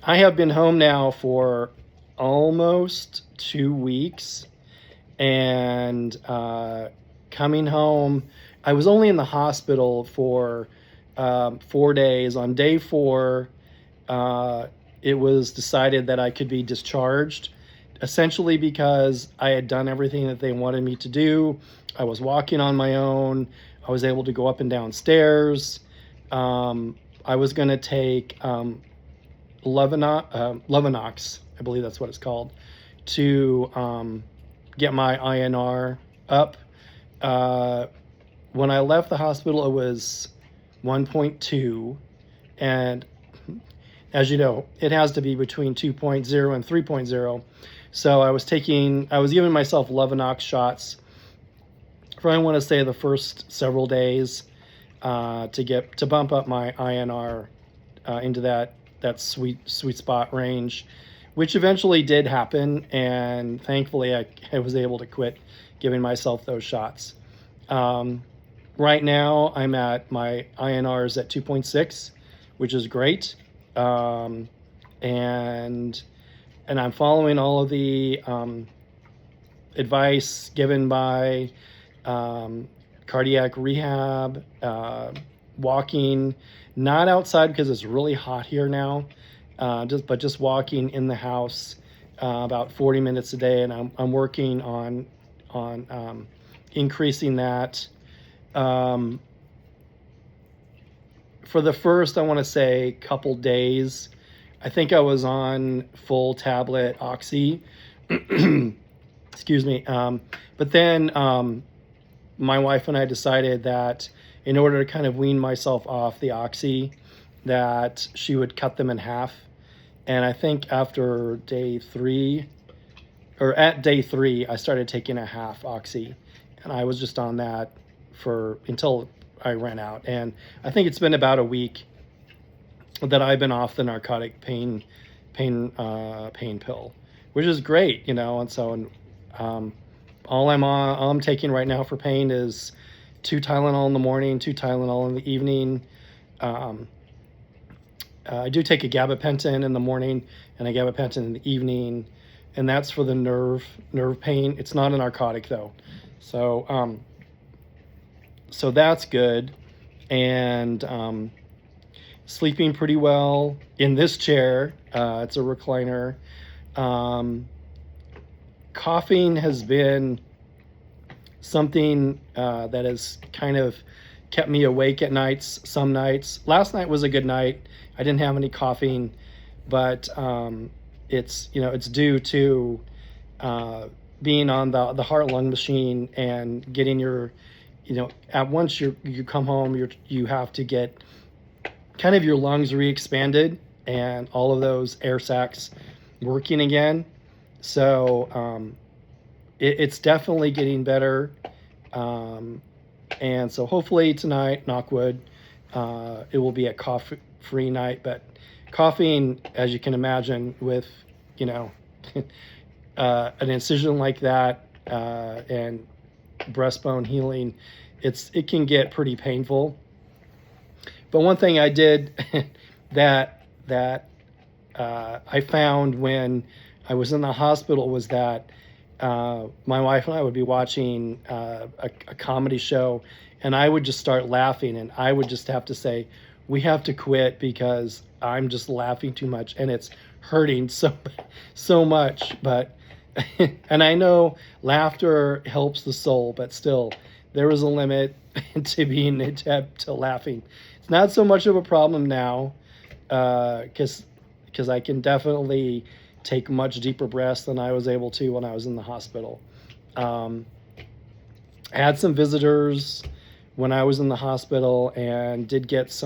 I have been home now for almost 2 weeks, and coming home, I was only in the hospital for 4 days. On day four, uh, it was decided that I could be discharged, essentially because I had done everything that they wanted me to do. I was walking on my own. I was able to go up and down stairs. I was going to take Levinox, I believe that's what it's called, to get my INR up. Uh, when I left the hospital, it was 1.2, and as you know, it has to be between 2.0 and 3.0. So I was giving myself Levinox shots for, I want to say, the first several days to bump up my INR into that sweet spot range, which eventually did happen, and thankfully I was able to quit giving myself those shots. Um, right now I'm at my INRs at 2.6, which is great, um, and I'm following all of the advice given by um, cardiac rehab, walking, not outside because it's really hot here now, just walking in the house about 40 minutes a day, and I'm working on increasing that. Um, for the first, I want to say, couple days, I think I was on full tablet oxy. Excuse me. But then my wife and I decided that in order to kind of wean myself off the oxy, that she would cut them in half. And I think after day three, or at day three, I started taking a half oxy, and I was just on that for until I ran out. And I think it's been about a week that I've been off the narcotic pain pill, which is great, you know. And so, um, all I'm taking right now for pain is two Tylenol in the morning, two Tylenol in the evening. Um, I do take a gabapentin in the morning and a gabapentin in the evening, and that's for the nerve pain. It's not a narcotic though, so so that's good. And sleeping pretty well in this chair. It's a recliner. Um, Coughing has been something that has kind of kept me awake at nights, some nights. Last night was a good night. I didn't have any coughing, but it's due to uh, being on the heart lung machine and getting your, at once you come home, you have to get kind of your lungs re-expanded and all of those air sacs working again. So it's definitely getting better. Um, and so hopefully tonight, knock wood, it will be a cough-free night. But coughing, as you can imagine, with, you know, an incision like that and breastbone healing, it can get pretty painful. But one thing I did that I found when I was in the hospital was that my wife and I would be watching a comedy show, and I would just start laughing, and I would just have to say, "We have to quit because I'm just laughing too much, and it's hurting so much." But and I know laughter helps the soul, but still, there is a limit to laughing. It's not so much of a problem now, because I can definitely take much deeper breaths than I was able to when I was in the hospital. Um, I had some visitors when I was in the hospital, and did have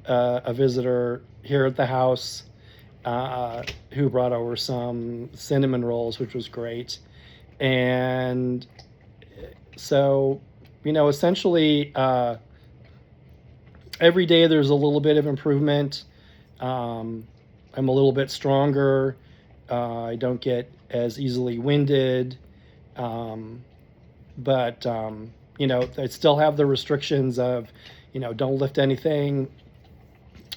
a visitor here at the house who brought over some cinnamon rolls, which was great. And so, essentially, every day there's a little bit of improvement. Um, I'm a little bit stronger. I don't get as easily winded. Um, but I still have the restrictions of, don't lift anything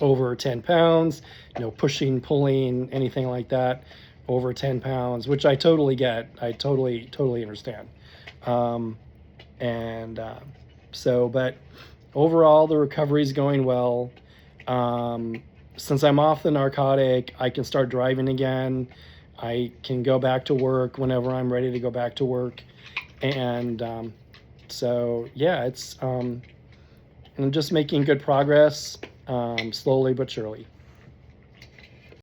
over 10 pounds, no pushing, pulling, anything like that over 10 pounds, which I totally get. I totally understand. Um, and but overall, the recovery is going well. Since I'm off the narcotic, I can start driving again. I can go back to work whenever I'm ready to go back to work. And so, yeah, I'm just making good progress, slowly but surely.